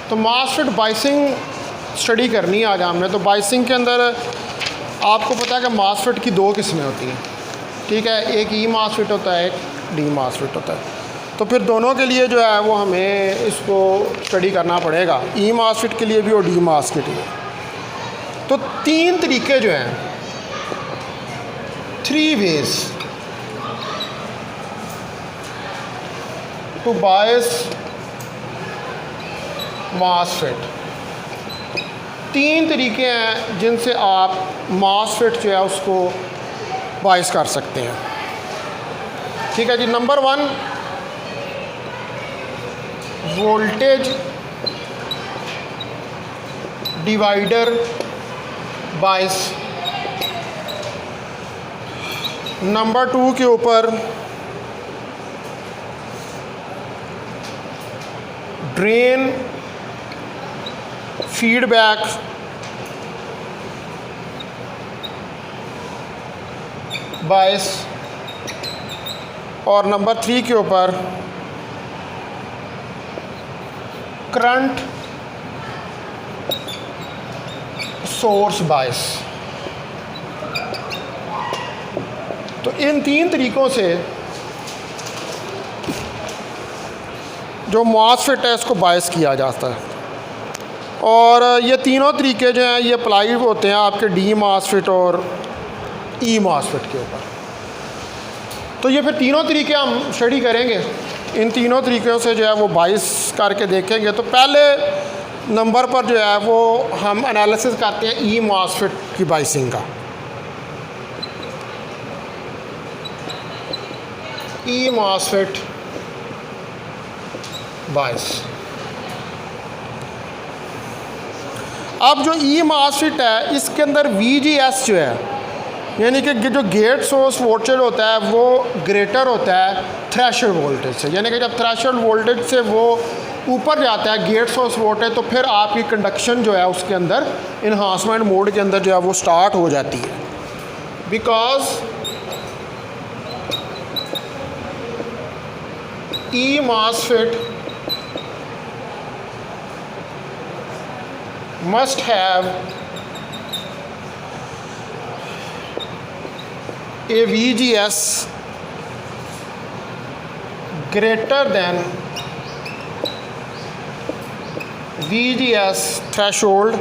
तो MOSFET biasing study करनी है आज हमने। तो बाइसिंग के अंदर आपको पता है कि मॉसफेट की दो किस्में होती हैं, ठीक है। एक ई मॉसफेट होता है, एक डी मॉसफेट होता है। तो फिर दोनों के लिए जो है वो हमें इसको स्टडी करना पड़ेगा, ई मॉसफेट के लिए भी और डी मॉसफेट के लिए। तो तीन तरीके जो हैं, 3 ways टू बायस मॉसफेट। 3 तरीके हैं जिनसे आप मॉसफेट जो है उसको बायस कर सकते हैं, ठीक है जी। Number 1, voltage divider bias. Number 2 के ऊपर ड्रेन फीडबैक बायस। और नंबर 3 के ऊपर करंट सोर्स बायस। तो इन 3 तरीक़ों से जो मॉसफेट है इसको बायस किया जाता है। और ये तीनों तरीके जो हैं ये अप्लाई होते हैं आपके डी मॉसफेट और ई मॉसफेट के ऊपर। तो ये फिर तीनों तरीके हम स्टडी करेंगे, इन तीनों तरीक़ों से जो है वो बायस करके देखेंगे। तो पहले नंबर पर जो है वो हम एनालिसिस करते हैं ई मॉसफेट की बायसिंग का। ई मॉसफेट बायस। अब जो ई मॉसफेट है इसके अंदर VGS जो है, यानी कि जो गेट सोर्स वोल्टेज होता है वो ग्रेटर होता है थ्रेशोल्ड वोल्टेज से। यानी कि जब थ्रेशोल्ड वोल्टेज से वो ऊपर जाता है गेट सोर्स वोल्टेज, तो फिर आपकी कंडक्शन जो है उसके अंदर इन्हांसमेंट मोड के अंदर जो है वो स्टार्ट हो जाती है। Because E MOSFET must have a VGS greater than VGS threshold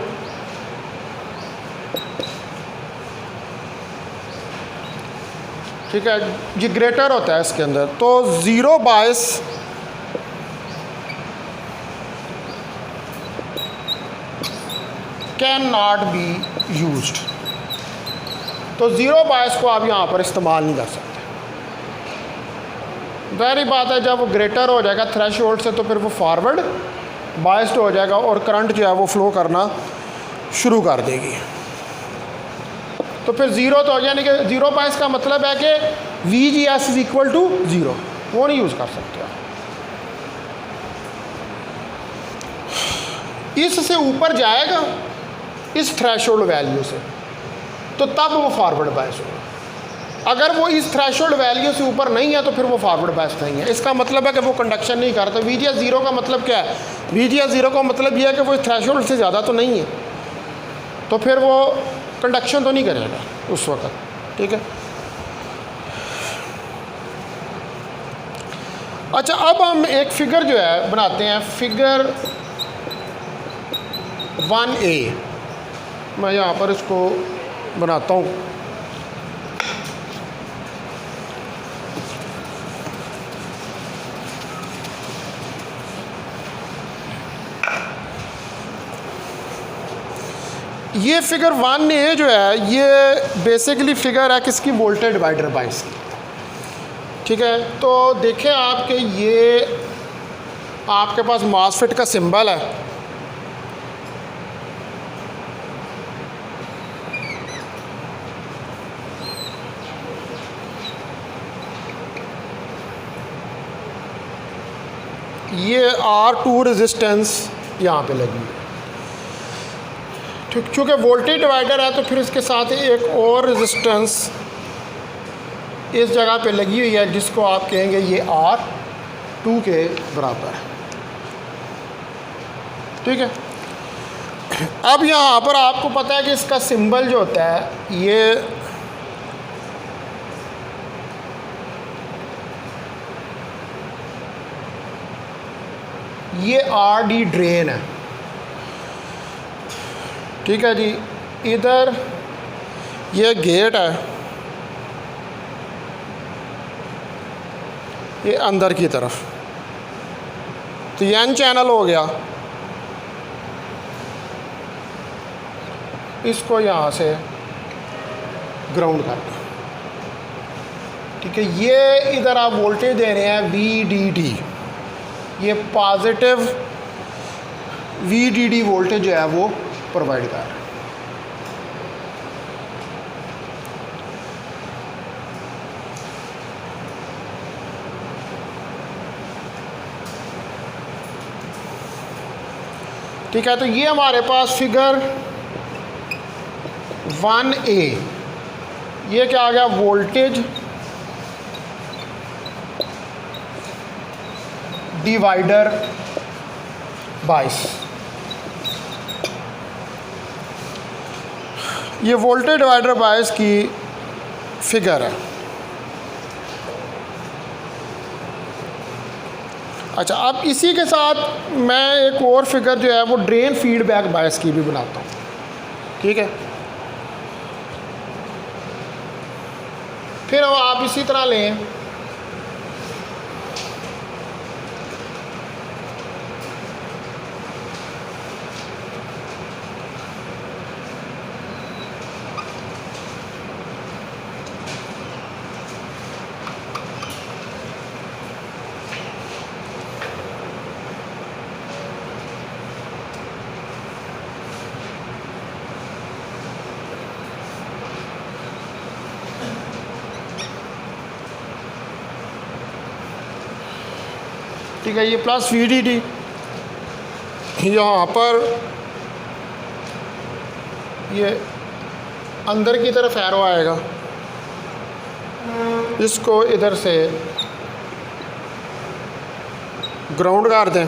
ठीक है, ये ग्रेटर होता है इसके अंदर। तो zero bias can not be used. तो ज़ीरो बायस को आप यहाँ पर इस्तेमाल नहीं कर सकते। जाहिर बात है जब वो ग्रेटर हो जाएगा थ्रेशोल्ड से तो फिर वो फॉरवर्ड बायस्ड हो जाएगा और करंट जो है वो फ्लो करना शुरू कर देगी। तो फिर ज़ीरो तो यानी कि ज़ीरो बायस का मतलब है कि VGS is equal to zero, वो नहीं यूज़ कर सकते आप। इससे ऊपर जाएगा इस थ्रेशोल्ड वैल्यू से तो तब वो फॉरवर्ड बायस होगा। अगर वो इस थ्रेशोल्ड वैल्यू से ऊपर नहीं है तो फिर वो फॉरवर्ड बायस नहीं है। इसका मतलब है कि वो कंडक्शन नहीं करता। VGS ज़ीरो का मतलब क्या है? VGS ज़ीरो का मतलब यह है कि वो थ्रेशोल्ड से ज़्यादा तो नहीं है, तो फिर वो कंडक्शन तो नहीं करेगा उस वक्त, ठीक है। अच्छा, अब हम एक फिगर जो है बनाते हैं, फिगर 1A। मैं यहाँ पर इसको बनाता हूँ। ये फिगर 1A जो है ये बेसिकली फिगर है किसकी? वोल्टेज डिवाइडर बायस की, ठीक है। तो देखें आपके ये आपके पास मॉसफेट का सिंबल है, ये R2 रेजिस्टेंस यहाँ पे लगी है। चूँकि वोल्टेज डिवाइडर है तो फिर इसके साथ एक और रेजिस्टेंस इस जगह पे लगी हुई है जिसको आप कहेंगे ये R2 के बराबर है। ठीक है। अब यहाँ पर आपको पता है कि इसका सिंबल जो होता है ये RD ड्रेन है, ठीक है जी। इधर ये गेट है, ये अंदर की तरफ, तो ये N चैनल हो गया। इसको यहाँ से ग्राउंड कर दो, ठीक है। ये इधर आप वोल्टेज दे रहे हैं VDD, ये पॉजिटिव VDD वोल्टेज जो है वो प्रोवाइड कर रहा है। ठीक है, तो ये हमारे पास फिगर 1A, ये क्या आ गया, वोल्टेज डिवाइडर बायस। ये वोल्टेज डिवाइडर बायस की फिगर है। अच्छा, अब इसी के साथ मैं एक और फिगर जो है वो ड्रेन फीडबैक बायस की भी बनाता हूँ, ठीक है। फिर अब आप इसी तरह लें, ठीक है, ये प्लस VDD, यहाँ पर ये अंदर की तरफ एरो आएगा, इसको इधर से ग्राउंड कर दें।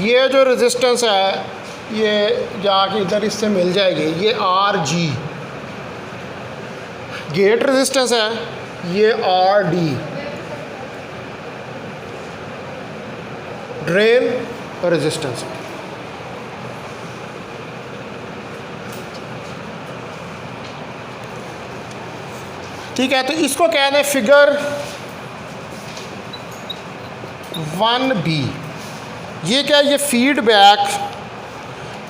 ये जो रेजिस्टेंस है ये जाके इधर इससे मिल जाएगी, ये RG गेट रेजिस्टेंस है, ये RD ड्रेन रेजिस्टेंस। ठीक है, तो इसको कहते हैं फिगर 1B। ये क्या, ये फीडबैक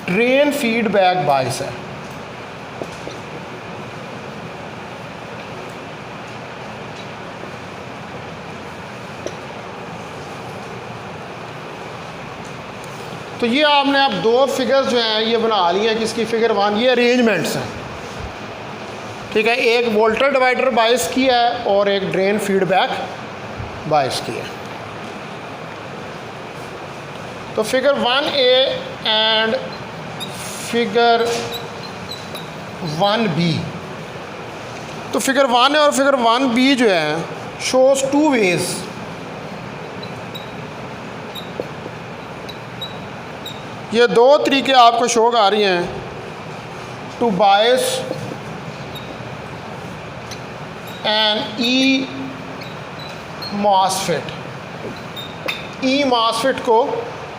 ड्रेन फीडबैक बायस है। तो ये आपने अब दो फिगर्स जो हैं ये बना ली है, किसकी, फिगर 1, ये अरेंजमेंट्स हैं, ठीक है। एक वोल्टेज डिवाइडर बायस की है और एक ड्रेन फीडबैक बायस की है। तो figure 1A and figure 1B, तो फिगर 1A और फिगर 1B जो है शोज 2 वेज। ये दो तरीके आपको शो आ रही हैं to bias an E MOSFET, E MOSFET को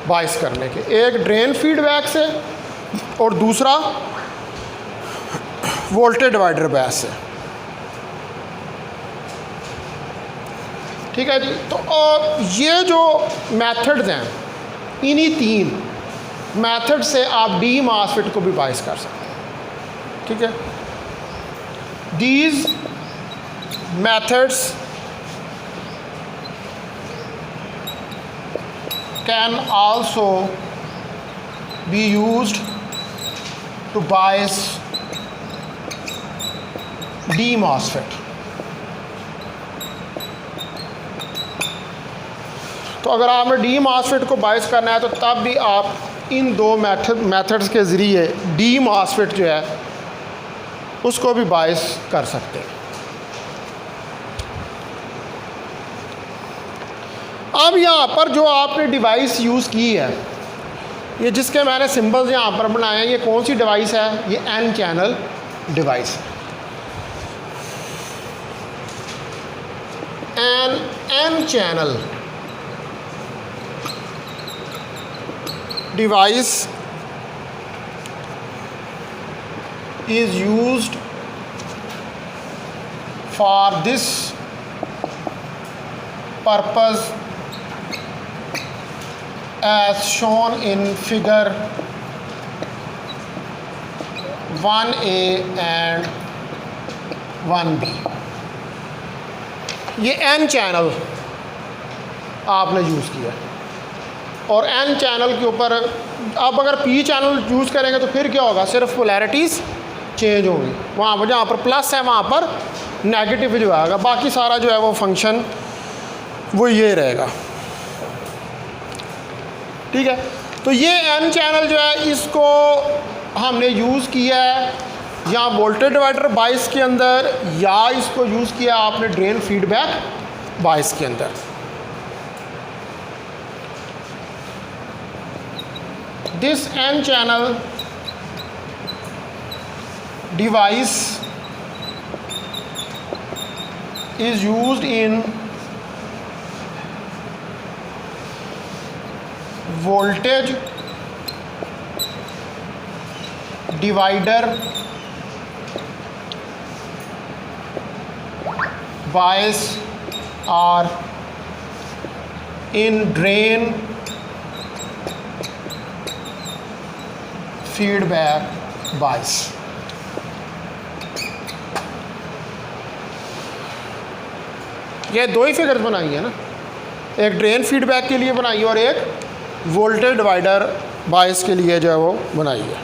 बायस करने के, एक ड्रेन फीडबैक से और दूसरा वोल्टेज डिवाइडर बायस से, ठीक है जी। तो ये जो मेथड्स हैं, इन्हीं 3 मेथड से आप डी मॉसफेट को भी बायस कर सकते हैं, ठीक है। These methods can also be used to bias D MOSFET. तो अगर आपने डी मॉसफेट को बायस करना है तो तब भी आप इन दो मेथड्स के ज़रिए डी मॉसफेट जो है उसको भी बायस कर सकते हैं। अब यहाँ पर जो आपने डिवाइस यूज़ की है ये जिसके मैंने सिंबल्स यहाँ पर बनाए हैं, ये कौन सी डिवाइस है? ये एन चैनल डिवाइस है। N channel device is used for this purpose as shown in figure 1a and 1b। ये एन चैनल आपने यूज़ किया और एन चैनल के ऊपर अब अगर पी चैनल यूज़ करेंगे तो फिर क्या होगा? सिर्फ पोलैरिटीज़ चेंज होगी, वहाँ पर जहाँ पर प्लस है वहाँ पर नेगेटिव जो आएगा, बाकी सारा जो है वो फंक्शन वो ये रहेगा। ठीक है, तो ये एन चैनल जो है इसको हमने यूज़ किया है या वोल्टेज डिवाइडर बाइस के अंदर, या इसको यूज़ किया आपने ड्रेन फीडबैक बाइस के अंदर। This N channel device is used in voltage divider bias or in drain feedback bias। ये दो ही फिगर्स बनाई है ना, एक ड्रेन फीडबैक के लिए बनाई है और एक वोल्टेज डिवाइडर बायस के लिए जो है वो बनाई है।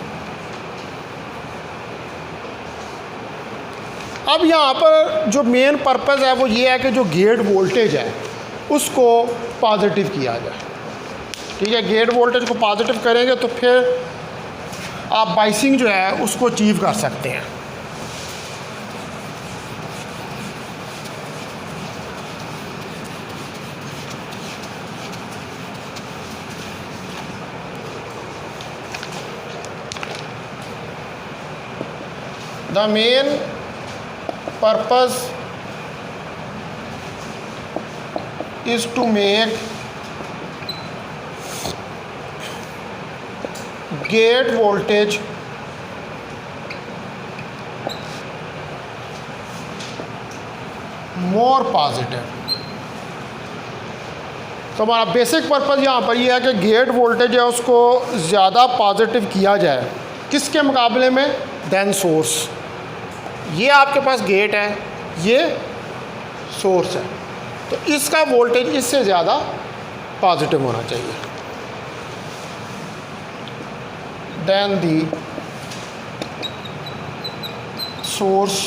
अब यहाँ पर जो मेन पर्पस है वो ये है कि जो गेट वोल्टेज है उसको पॉजिटिव किया जाए। ठीक है, गेट वोल्टेज को पॉजिटिव करेंगे तो फिर आप बाइसिंग जो है उसको अचीव कर सकते हैं। The main purpose is to make gate voltage more positive। तो हमारा बेसिक पर्पज़ यहाँ पर यह है कि गेट वोल्टेज है उसको ज़्यादा पॉजिटिव किया जाए, किसके मुकाबले में? Than source. ये आपके पास गेट है, ये सोर्स है, तो इसका वोल्टेज इससे ज़्यादा पॉजिटिव होना चाहिए than the source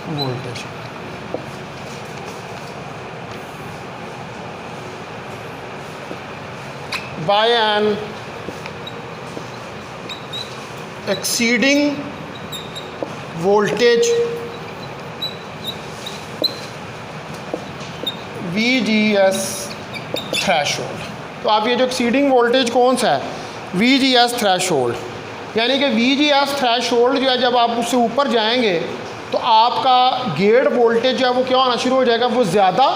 voltage. By an exceeding voltage VGS threshold. तो आप ये जो एक्सीडिंग वोल्टेज कौन सा है? VGS थ्रेशोल्ड, यानी कि VGS थ्रेशोल्ड जो है जब आप उससे ऊपर जाएंगे तो आपका गेट वोल्टेज जो है वो क्या होना शुरू हो जाएगा? वो ज़्यादा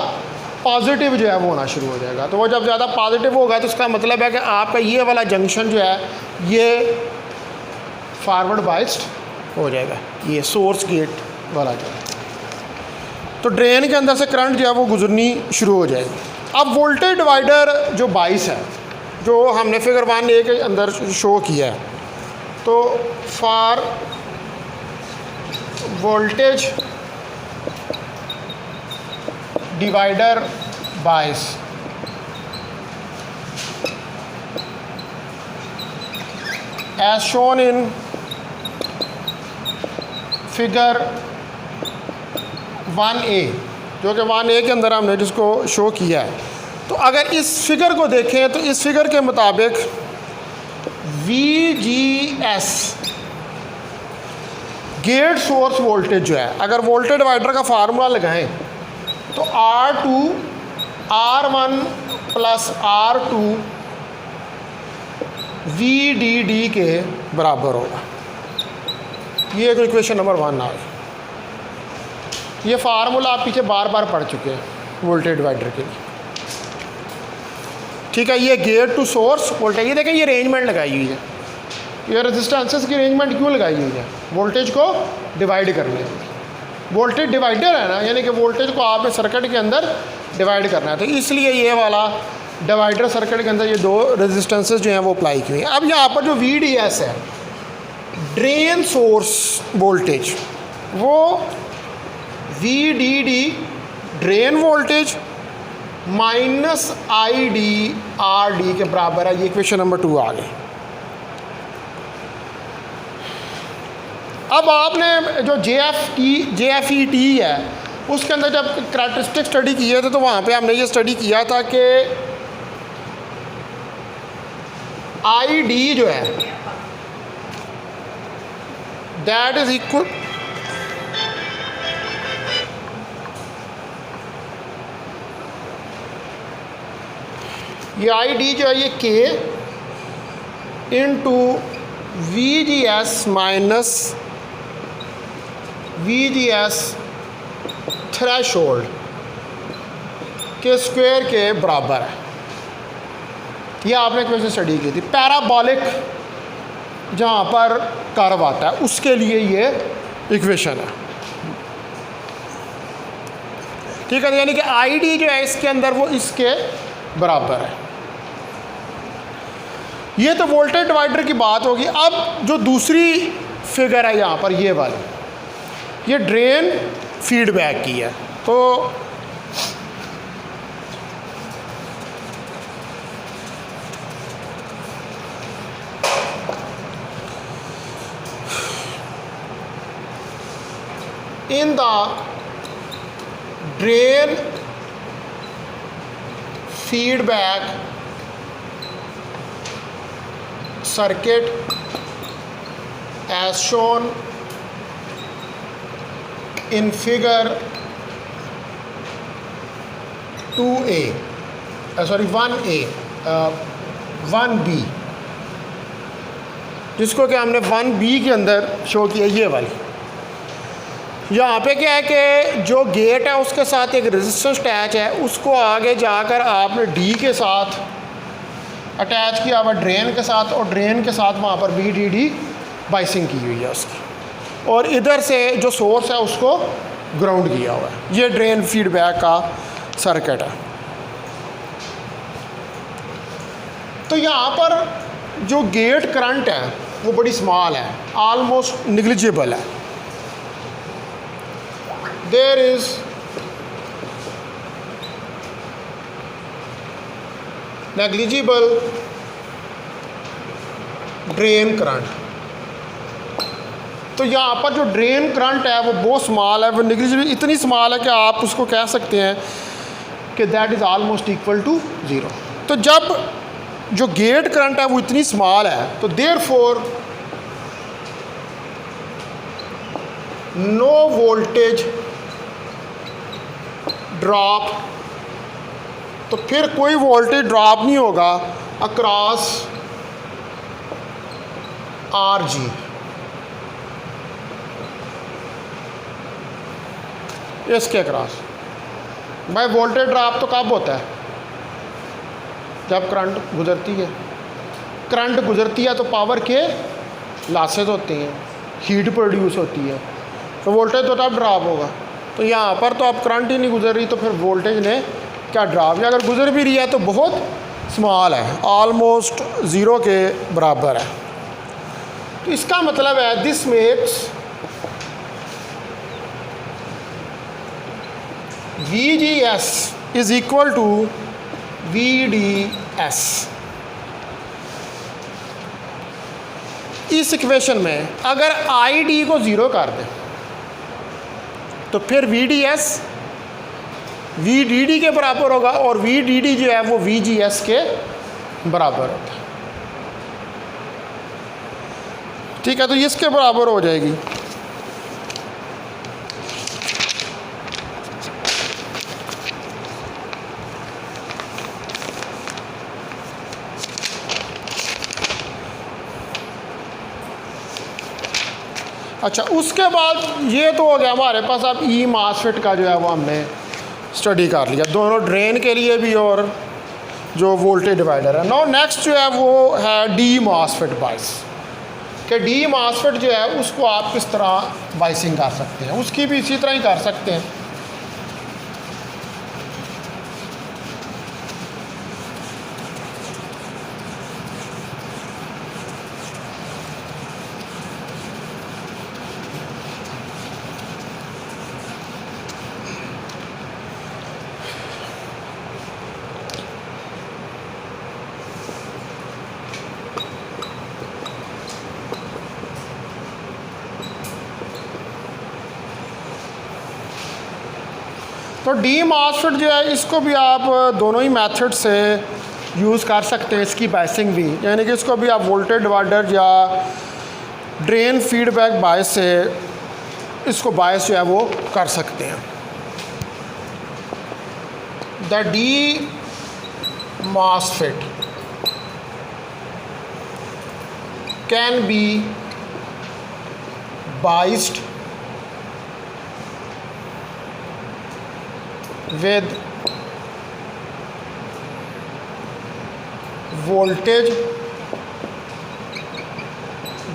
पॉजिटिव जो है वो होना शुरू हो जाएगा। तो वो जब ज़्यादा पॉजिटिव होगा तो इसका मतलब है कि आपका ये वाला जंक्शन जो है ये फॉरवर्ड बाइस्ड हो जाएगा, ये सोर्स गेट वाला जो है, तो ड्रेन के अंदर से करंट जो है वो गुजरनी शुरू हो जाएगी। अब वोल्टेज डिवाइडर जो बाइस है जो हमने फिगर 1a के अंदर शो किया है, तो for voltage divider bias as shown in figure 1a, जो कि 1a के अंदर हमने जिसको शो किया है, तो अगर इस फिगर को देखें तो इस फिगर के मुताबिक VGS गेट सोर्स वोल्टेज जो है, अगर वोल्टेज डिवाइडर का फार्मूला लगाएं तो R2 R1 plus R2 VDD के बराबर होगा। ये इक्वेशन नंबर 1 आ गई। ये फार्मूला आप पीछे बार बार पढ़ चुके हैं वोल्टेज डिवाइडर के लिए, ठीक है। ये गेट टू सोर्स वोल्टेज, ये देखें ये अरेंजमेंट लगाई हुई है, ये रेजिस्टेंसेस की अरेंजमेंट क्यों लगाई हुई है? वोल्टेज को डिवाइड करने के लिए। वोल्टेज डिवाइडर है ना, यानी कि वोल्टेज को आपने सर्किट के अंदर डिवाइड करना है, तो इसलिए ये वाला डिवाइडर सर्किट के अंदर ये दो रेजिस्टेंसेस जो हैं वो अप्लाई की हुई हैं। अब यहाँ पर जो VDS है, ड्रेन सोर्स वोल्टेज, वो VDD drain voltage minus IDRD के बराबर है। ये इक्वेशन नंबर 2 आ गई। अब आपने जो JFET है उसके अंदर जब करैक्टरिस्टिक स्टडी किए थे तो वहाँ पे हमने ये स्टडी किया था कि ID जो है दैट इज इक्वल, ये ID जो है ये K into VGS minus VGS threshold के स्क्वायर के बराबर है। ये आपने क्वेश्चन स्टडी की थी। पैराबोलिक जहाँ पर कर्व आता है उसके लिए ये इक्वेशन है, ठीक है। यानी कि ID जो है इसके अंदर वो इसके बराबर है। ये तो वोल्टेज डिवाइडर की बात होगी। अब जो दूसरी फिगर है यहाँ पर ये वाली, ये ड्रेन फीडबैक की है। तो in the drain feedback circuit as shown in figure 2A, 1B, जिसको कि हमने 1B के अंदर शो किया, ये वाली। यहाँ पे क्या है कि जो गेट है उसके साथ एक रेजिस्टेंस अटैच है, उसको आगे जाकर आपने D के साथ अटैच किया हुआ ड्रेन के साथ, और ड्रेन के साथ वहाँ पर VDD बाइसिंग की हुई है उसकी, और इधर से जो सोर्स है उसको ग्राउंड किया हुआ है। ये ड्रेन फीडबैक का सर्किट है। तो यहाँ पर जो गेट करंट है वो बड़ी स्मॉल है, ऑलमोस्ट निग्लिजिबल है। There is negligible drain current. तो यहाँ पर जो ड्रेन करंट है वो बहुत स्मॉल है, वो निग्लिजिबल इतनी स्मॉल है कि आप उसको कह सकते हैं कि that is almost equal to 0। तो जब जो गेट करंट है वो इतनी स्मॉल है तो देयरफॉर नो वोल्टेज ड्रॉप, तो फिर कोई वोल्टेज ड्रॉप नहीं होगा अक्रॉस RG। इसके अक्रॉस भाई वोल्टेज ड्रॉप तो कब होता है? जब करंट गुजरती है। करंट गुजरती है तो पावर के लॉसेस होते हैं, हीट प्रोड्यूस होती है, तो वोल्टेज तो तब ड्रॉप होगा। तो यहाँ पर तो अब करंट ही नहीं गुजर रही, तो फिर वोल्टेज ने क्या ड्रॉप, या अगर गुजर भी रही है तो बहुत स्मॉल है, ऑलमोस्ट 0 के बराबर है। तो इसका मतलब है this makes VGS is equal to VDS। इस इक्वेशन में अगर ID को 0 कर दें तो फिर VDS VDD के बराबर होगा, और VDD जो है वो VGS के बराबर होता है, ठीक है। तो इसके बराबर हो जाएगी। अच्छा, उसके बाद ये तो हो गया हमारे पास। अब ई मासफेट का जो है वो हमने स्टडी कर लिया, दोनों ड्रेन के लिए भी और जो वोल्टेज डिवाइडर है। नो नेक्स्ट जो है वो है डी मासफेट बाइस, कि डी मासफेट जो है उसको आप किस तरह बाइसिंग कर सकते हैं, उसकी भी इसी तरह ही कर सकते हैं। तो डी मासफेट जो है इसको भी आप दोनों ही मेथड से यूज़ कर सकते हैं, इसकी बाइसिंग भी, यानी कि इसको भी आप वोल्टेज डिवाइडर या ड्रेन फीडबैक बायस से इसको बायस जो है वो कर सकते हैं। The D MOSFET can be biased with voltage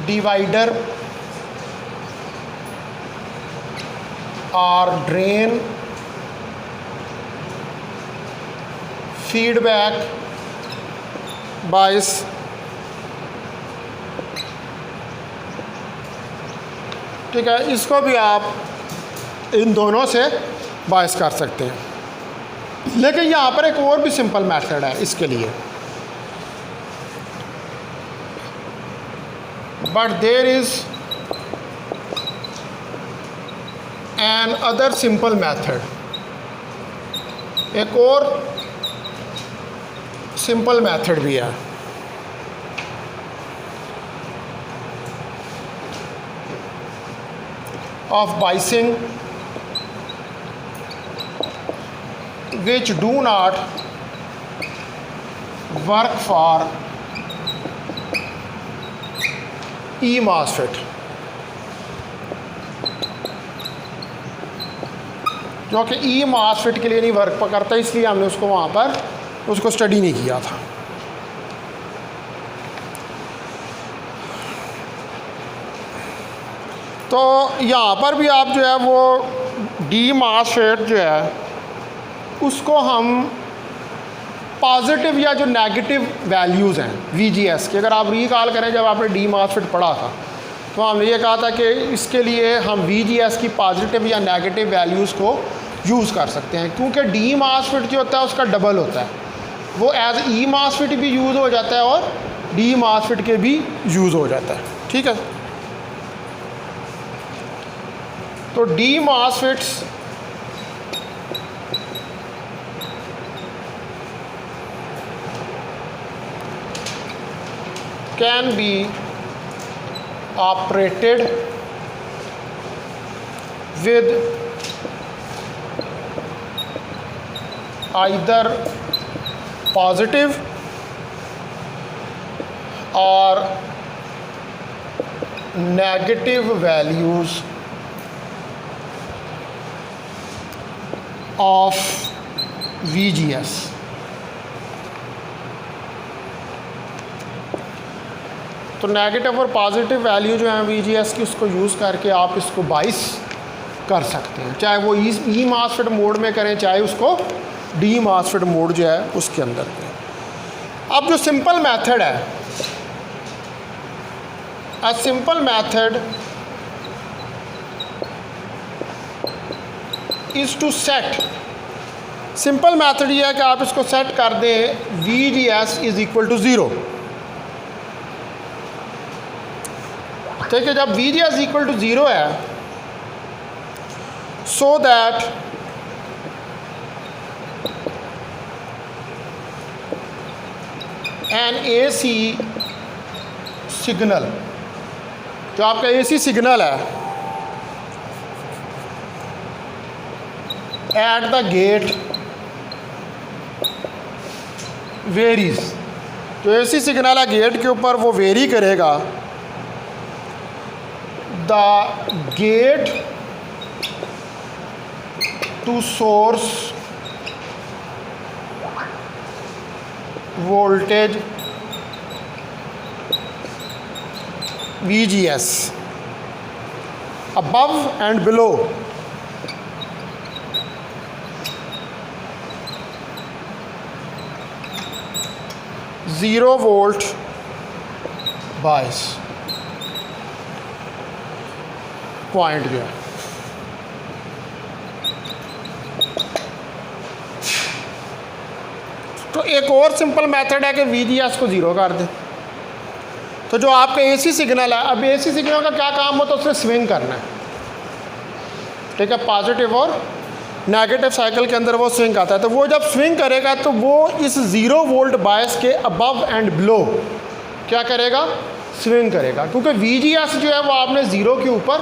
divider or drain feedback bias ठीक है, इसको भी आप इन दोनों से बायस कर सकते हैं। लेकिन यहाँ पर एक और भी सिंपल मेथड है इसके लिए, but there is another simple method, एक और सिंपल मेथड भी है। Of biasing which do not work for E MOSFET, जो कि E MOSFET के लिए नहीं वर्क करता, इसलिए हमने उसको वहाँ पर उसको स्टडी नहीं किया था। तो यहाँ पर भी आप जो है वो डी MOSFET जो है उसको हम पॉजिटिव या जो नेगेटिव वैल्यूज़ हैं VGS की, अगर आप रिकॉल करें जब आपने डी मासफेट पढ़ा था तो हमने ये कहा था कि इसके लिए हम VGS की पॉजिटिव या नेगेटिव वैल्यूज़ को यूज़ कर सकते हैं, क्योंकि डी मासफेट जो होता है उसका डबल होता है, वो एज ई मासफेट भी यूज़ हो जाता है और डी मासफेट के भी यूज़ हो जाता है। ठीक है, तो D मासफेट्स can be operated with either positive or negative values of VGS। तो नेगेटिव और पॉजिटिव वैल्यू जो है VGS की उसको यूज़ करके आप इसको बाइस कर सकते हैं, चाहे वो ई मासफेट मोड में करें चाहे उसको डी मासफेट मोड जो है उसके अंदर करें। अब जो सिंपल मेथड है, a simple method is to set, simple method ये है कि आप इसको सेट कर दें VGS इज़ इक्वल टू 0। ठीक है, जब VGS इक्वल टू 0 है, so that an AC signal, जो आपका AC सिग्नल है एट द गेट वेरीज, जो AC सिग्नल है गेट के ऊपर वो वेरी करेगा the gate to source voltage VGS above and below zero volt bias point जो है। तो एक और सिंपल मेथड है कि VGS को ज़ीरो कर दें। तो जो आपका AC सिग्नल है, अब AC सिग्नल का क्या काम होता है, उसने स्विंग करना है, ठीक है, पॉजिटिव और नेगेटिव साइकिल के अंदर वो स्विंग आता है। तो वो जब स्विंग करेगा तो वो इस 0 वोल्ट बायस के अबव एंड बिलो क्या करेगा, स्विंग करेगा, क्योंकि VGS जो है वो आपने 0 के ऊपर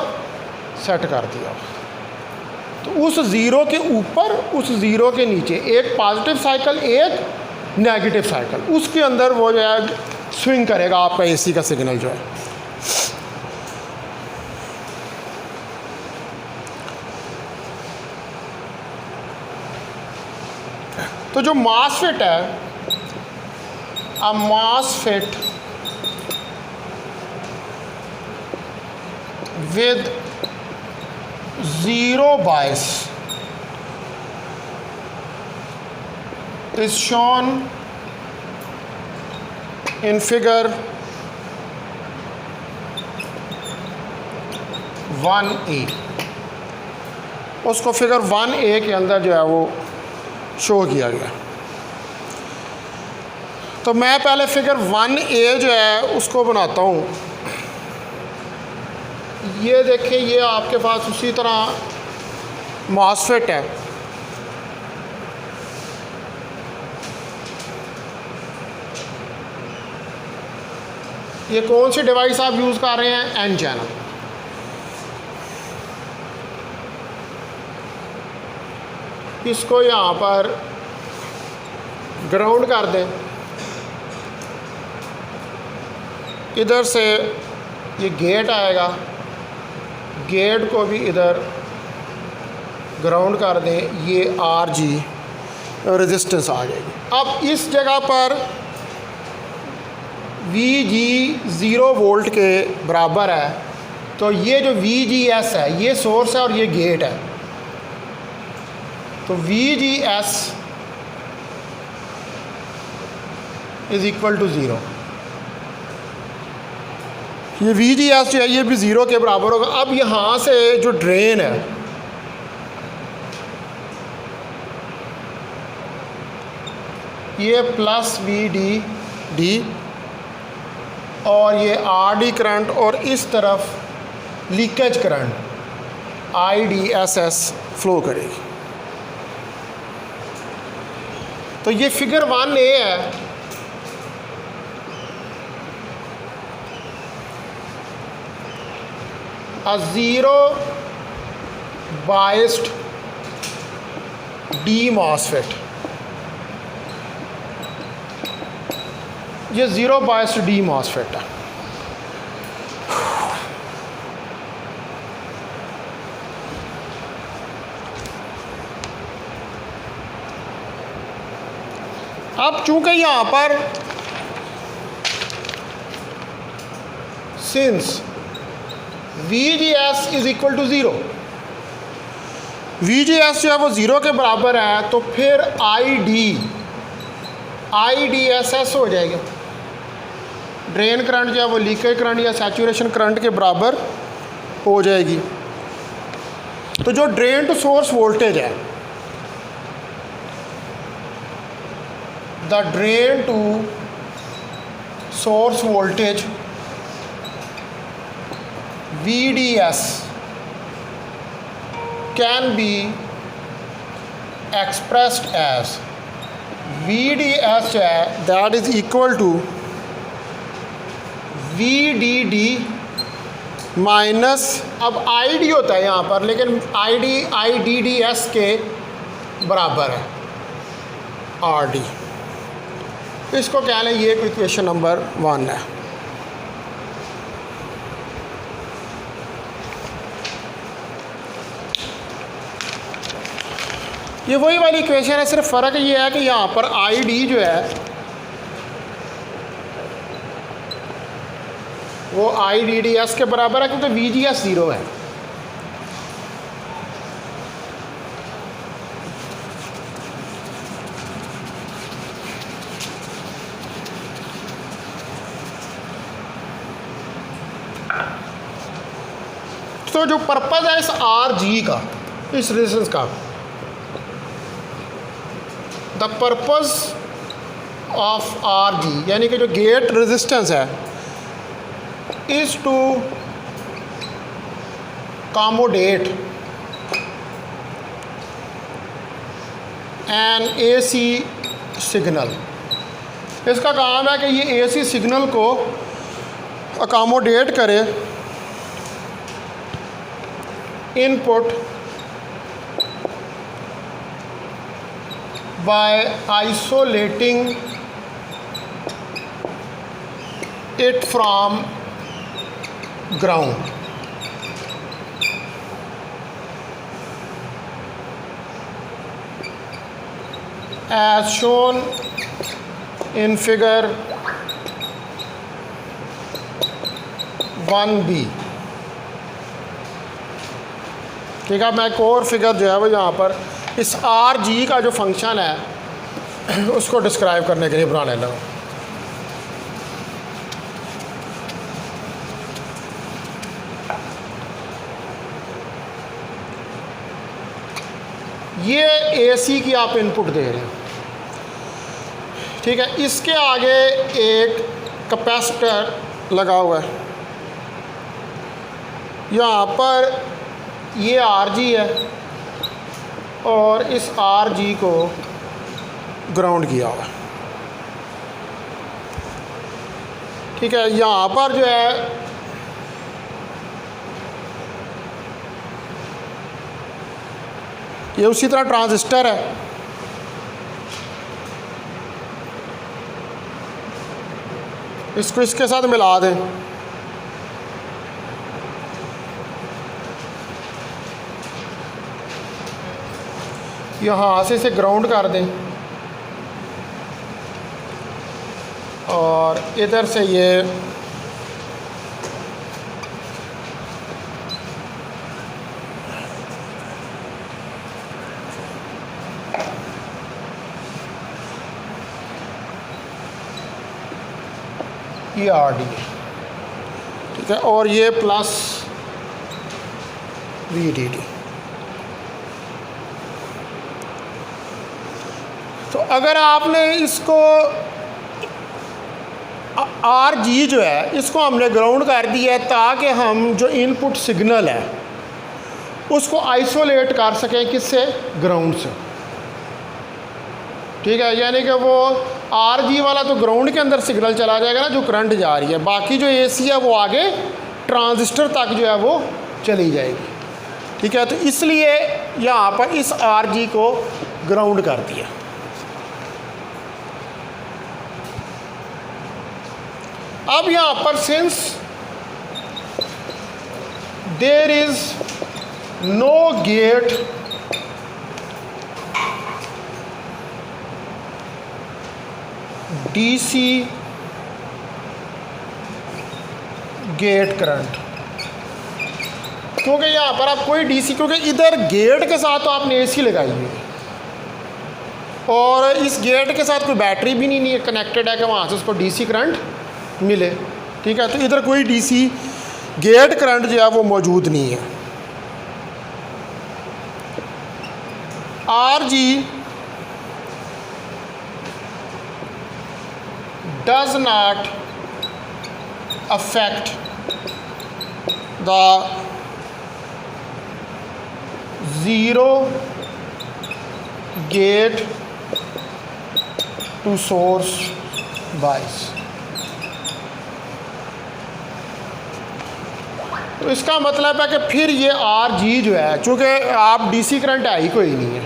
सेट कर दिया। तो उस 0 के ऊपर, उस 0 के नीचे एक पॉजिटिव साइकिल, एक नेगेटिव साइकिल, उसके अंदर वो जो है स्विंग करेगा आपका AC का सिग्नल जो है। तो जो MOSFET है, a MOSFET with zero bias is shown in figure 1A। उसको फिगर 1A के अंदर जो है वो शो किया गया। तो मैं पहले फिगर 1A जो है उसको बनाता हूँ। ये देखिए, ये आपके पास उसी तरह MOSFET है। ये कौन सी डिवाइस आप यूज़ कर रहे हैं, N चैनल। इसको यहाँ पर ग्राउंड कर दें, इधर से ये गेट आएगा, गेट को भी इधर ग्राउंड कर दें, ये RG रेजिस्टेंस आ जाएगी। अब इस जगह पर VG 0 वोल्ट के बराबर है, तो ये जो VGS है ये सोर्स है और ये गेट है। तो VGS इज़ इक्वल टू 0। ये VGS जो है ये भी 0 के बराबर होगा। अब यहाँ से जो ड्रेन है, ये प्लस VDD और ये RD करंट और इस तरफ लीकेज करंट IDSS फ्लो करेगी। तो ये फिगर 1A है। A zero biased D MOSFET, ये ज़ीरो बायस्ड D MOSFET है। अब चूंकि यहाँ पर since VGS is equal to 0, VGS जो है वो 0 के बराबर है, तो फिर IDSS हो जाएगा। ड्रेन करंट जो है वो लीकेज करंट या सैचुरेशन करंट के बराबर हो जाएगी। तो जो ड्रेन टू सोर्स वोल्टेज है, the drain to source voltage VDS can be expressed as VDS that is equal to VDD minus, अब ID होता है यहाँ पर, लेकिन IDDS के बराबर है RD। इसको क्या लें, ये इक्वेशन नंबर 1 है। ये वही वाली इक्वेशन है, सिर्फ फ़र्क ये है कि यहाँ पर आई डी जो है वो आई डी डी एस के बराबर है, क्योंकि वी जी एस 0 है। तो जो पर्पज़ है इस आर जी का, इस रेजिस्टेंस का, the purpose of R G यानी कि जो गेट रेजिस्टेंस है, is to accommodate an AC signal. इसका काम है कि ये AC सिग्नल को अकामोडेट करे input by isolating it from ground. As shown in figure 1b। ठीक है, मैं एक और फिगर जो है वो यहाँ पर इस आर जी का जो फंक्शन है उसको डिस्क्राइब करने के लिए बना लेना। ये AC की आप इनपुट दे रहे हैं, ठीक है। इसके आगे एक कैपेसिटर लगा हुआ है, यहाँ पर ये RG है और इस RG को ग्राउंड किया हुआ है, ठीक है। यहाँ पर जो है ये उसी तरह ट्रांजिस्टर है, इसको इसके साथ मिला दें, यहाँ से इसे ग्राउंड कर दें और इधर से ये RD, ठीक है, और ये प्लस VDD। तो अगर आपने इसको RG जो है इसको हमने ग्राउंड कर दिया है ताकि हम जो इनपुट सिग्नल है उसको आइसोलेट कर सकें, किससे? ग्राउंड से, ठीक है। यानी कि वो RG वाला तो ग्राउंड के अंदर सिग्नल चला जाएगा ना, जो करंट जा रही है, बाकी जो AC है वो आगे ट्रांजिस्टर तक जो है वो चली जाएगी, ठीक है। तो इसलिए यहाँ पर इस RG को ग्राउंड कर दिया। अब यहाँ पर since there is no gate DC gate current, क्योंकि यहाँ पर आप कोई DC, क्योंकि इधर गेट के साथ तो आपने AC लगाई हुई है और इस गेट के साथ कोई बैटरी भी नहीं है कनेक्टेड है कि वहाँ से उसको DC करंट मिले, ठीक है। तो इधर कोई DC गेट करंट जो है वो मौजूद नहीं है। RG does not affect the zero gate to source bias। तो इसका मतलब है कि फिर ये RG जो है, चूँकि आप DC करंट है ही कोई नहीं है,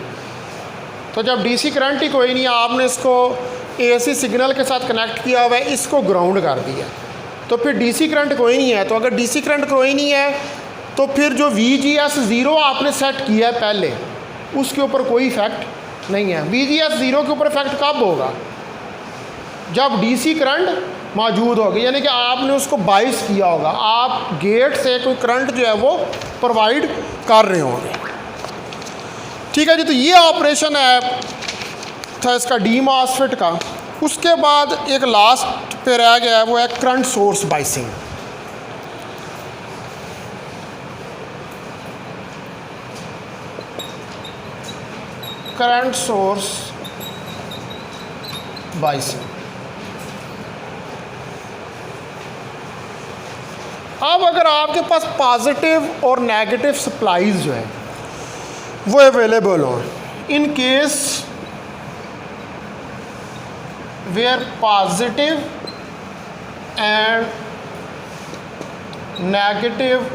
तो जब DC करंट ही कोई नहीं है, आपने इसको AC सिग्नल के साथ कनेक्ट किया हुआ है, इसको ग्राउंड कर दिया, तो फिर DC करंट कोई नहीं है। तो अगर DC करंट कोई नहीं है तो फिर जो VGS 0 आपने सेट किया है पहले, उसके ऊपर कोई इफेक्ट नहीं है। VGS 0 के ऊपर इफेक्ट कब होगा? जब DC करंट मौजूद होगी, यानी कि आपने उसको बाइस किया होगा, आप गेट से कोई करंट जो है वो प्रोवाइड कर रहे होंगे। ठीक है जी, तो ये ऑपरेशन है था इसका डी मॉसफेट का। उसके बाद एक लास्ट पे रह गया है, वो है current source biasing. Current source biasing. अब अगर आपके पास पॉजिटिव और नेगेटिव सप्लाईज जो है वो अवेलेबल हो, in case where positive and negative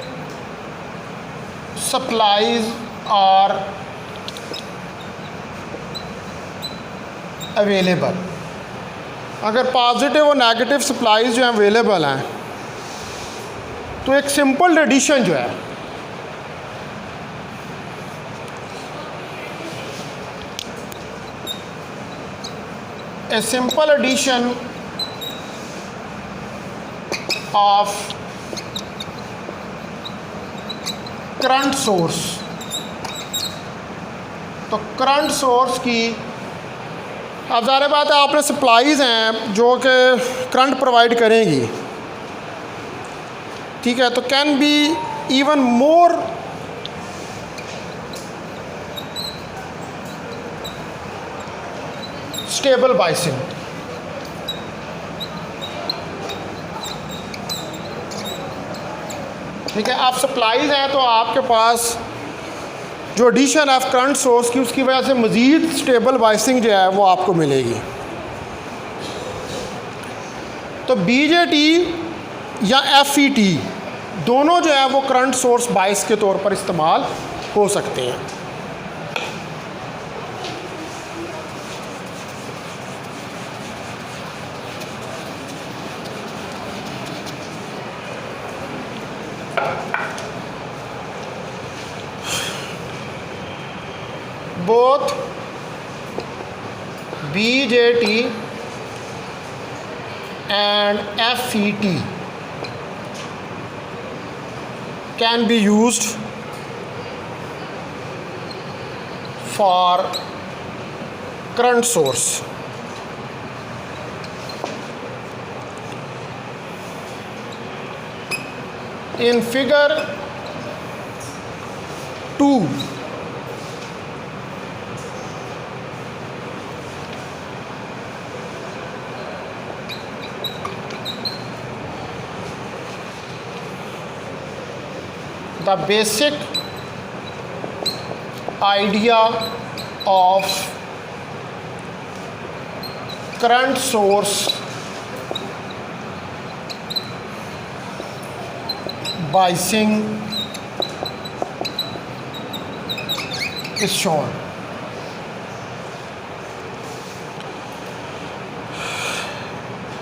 supplies are available, अगर पॉजिटिव और नेगेटिव सप्लाईज जो हैं अवेलेबल हैं, तो एक सिंपल एडिशन जो है a simple addition of current source, तो करंट सोर्स की, अब ज़ाहिर बात है आपने सप्लाईज हैं जो कि करंट प्रोवाइड करेंगी, ठीक है, तो can be even more stable biasing. ठीक है, आप सप्लाईज हैं तो आपके पास जो एडिशन है करंट सोर्स की, उसकी वजह से मज़ीद स्टेबल बाइसिंग जो है वो आपको मिलेगी। तो BJT या FET दोनों जो है वो करंट सोर्स बाइस के तौर पर इस्तेमाल हो सकते हैं। Both BJT and FET can be used for current source. In figure 2, the basic idea of current source biasing is shown.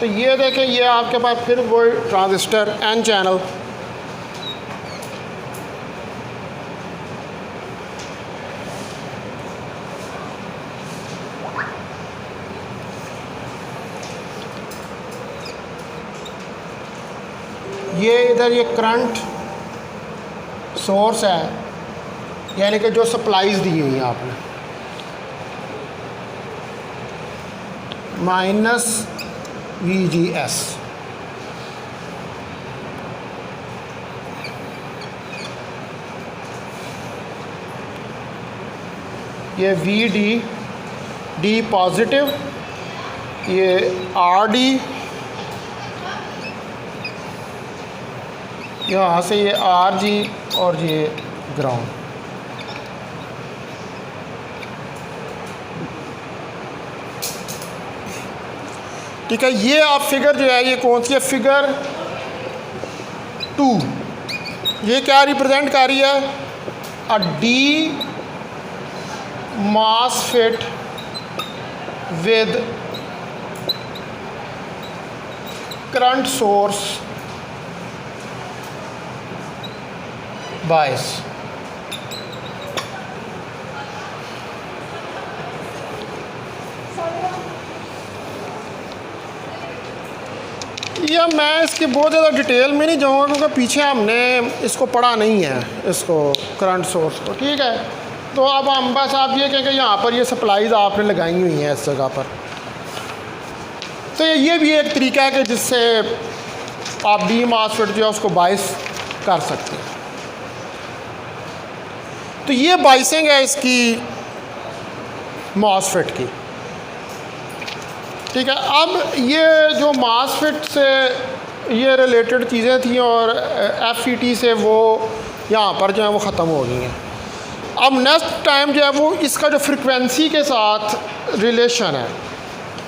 तो ये देखें, ये आपके पास फिर वो ट्रांजिस्टर N चैनल, ये इधर ये करंट सोर्स है, यानी कि जो सप्लाईज दी हुई हैं आपने, माइनस VGS, ये VD, D पॉजिटिव, ये RD, यहाँ से ये RG और ये ग्राउंड। ठीक है, ये आप फिगर जो है ये कौन सी है, फिगर 2, ये क्या रिप्रेजेंट कर रही है, a D MOSFET with current source bias. या मैं इसकी बहुत ज़्यादा डिटेल में नहीं जाऊँगा क्योंकि पीछे हमने इसको पढ़ा नहीं है, इसको करंट सोर्स को, ठीक है। तो अब हम बस आप ये कहें कि यहाँ पर ये सप्लाईज आपने लगाई हुई हैं इस जगह पर। तो ये भी एक तरीका है कि जिससे आप डी मॉसफेट जो है उसको बाइस कर सकते हैं। तो ये बाइसिंग है इसकी मॉसफेट की, ठीक है। अब ये जो मॉसफेट से ये रिलेटेड चीज़ें थी और एफईटी से वो यहाँ पर जो है वो ख़त्म हो गई हैं। अब नेक्स्ट टाइम जो है वो इसका जो फ्रिक्वेंसी के साथ रिलेशन है